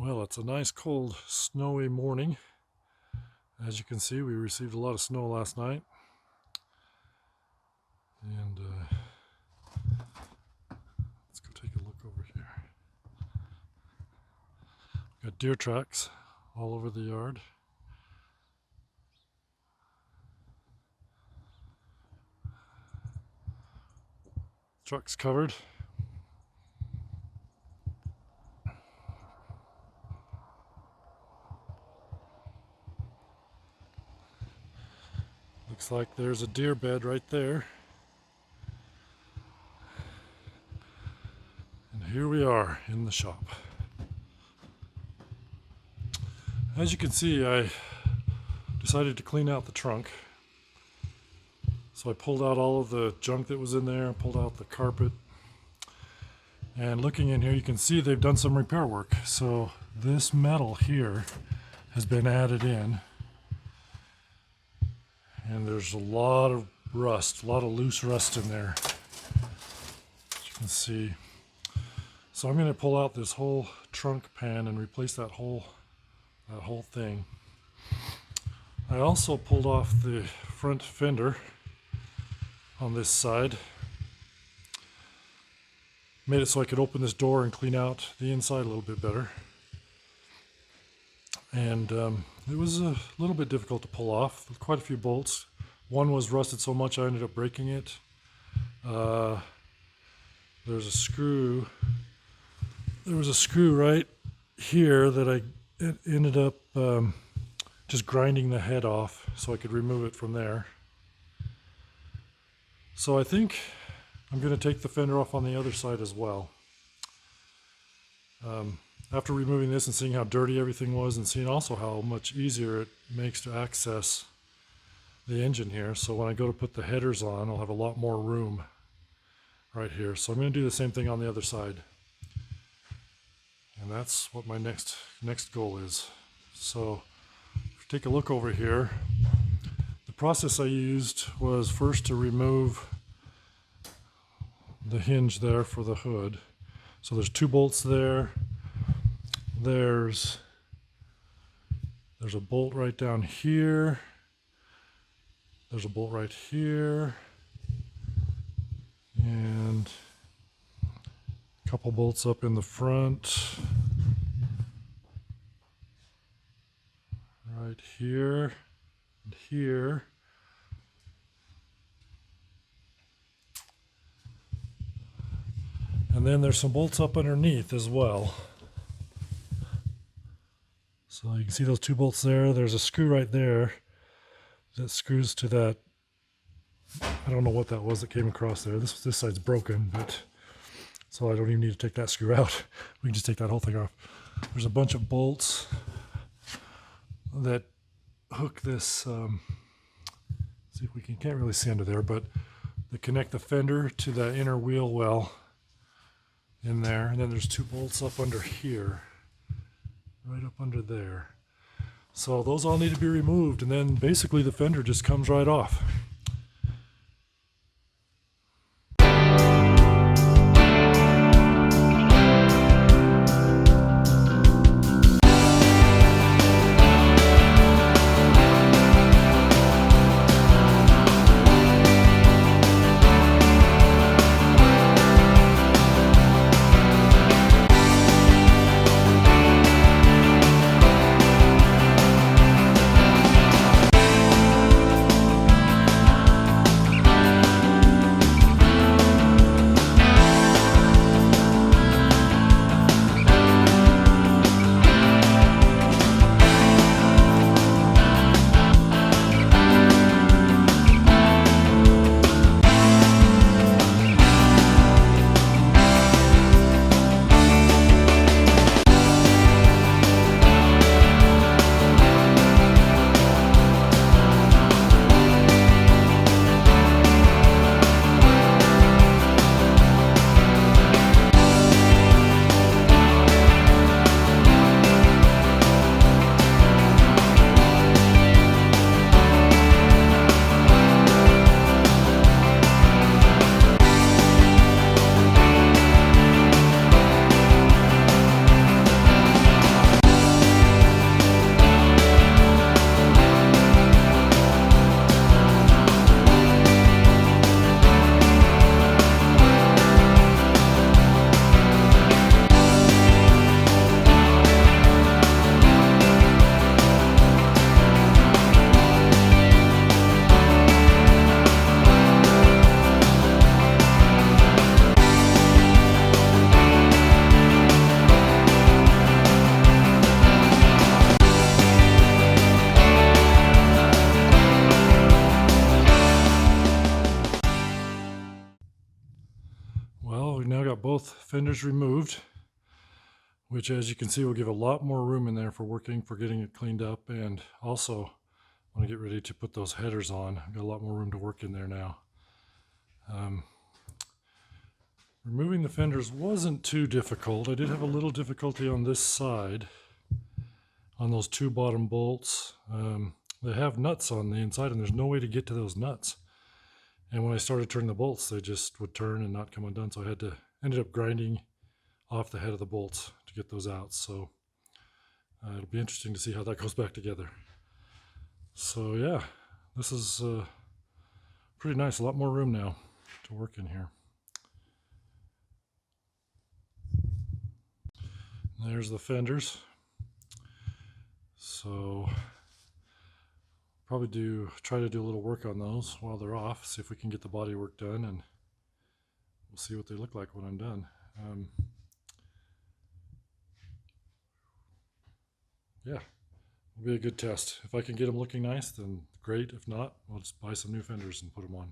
Well, it's a nice cold snowy morning. As you can see, we received a lot of snow last night, and let's go take a look over here. Got deer tracks all over the yard. Truck's covered. Looks like there's a deer bed right there. And here we are in the shop. As you can see, I decided to clean out the trunk. So I pulled out all of the junk that was in there, pulled out the carpet. And looking in here, you can see they've done some repair work. So this metal here has been added in. And there's a lot of rust, a lot of loose rust in there, as you can see. So I'm going to pull out this whole trunk pan and replace that whole thing. I also pulled off the front fender on this side. Made it so I could open this door and clean out the inside a little bit better. And it was a little bit difficult to pull off, with quite a few bolts. One was rusted so much I ended up breaking it. There's a screw. There was a screw right here that I ended up just grinding the head off so I could remove it from there. So I think I'm going to take the fender off on the other side as well. After removing this and seeing how dirty everything was, and seeing also how much easier it makes to access the engine here, so when I go to put the headers on, I'll have a lot more room right here. So I'm going to do the same thing on the other side, and that's what my next goal is. So if you take a look over here, the process I used was first to remove the hinge there for the hood. So there's two bolts there. There's a bolt right down here. There's a bolt right here. And a couple bolts up in the front. Right here and here. And then there's some bolts up underneath as well. So you can see those two bolts there. There's a screw right there that screws to that. I don't know what that was that came across there. This side's broken, but so I don't even need to take that screw out. We can just take that whole thing off. There's a bunch of bolts that hook this. See if we can't really see under there, but they connect the fender to the inner wheel well in there. And then there's two bolts up under here. Right up under there. So those all need to be removed, and then basically the fender just comes right off. fenders removed, which, as you can see, will give a lot more room in there for working, for getting it cleaned up, and also when I get ready to put those headers on, I've got a lot more room to work in there now. Removing the fenders wasn't too difficult. I did have a little difficulty on this side, on those two bottom bolts. They have nuts on the inside, and there's no way to get to those nuts. And when I started turning the bolts, they just would turn and not come undone. So I ended up grinding off the head of the bolts to get those out. So it'll be interesting to see how that goes back together. So yeah, this is pretty nice. A lot more room now to work in here. There's the fenders. So probably try to do a little work on those while they're off, see if we can get the body work done, and we'll see what they look like when I'm done. Yeah, it'll be a good test. If I can get them looking nice, then great. If not, I'll just buy some new fenders and put them on.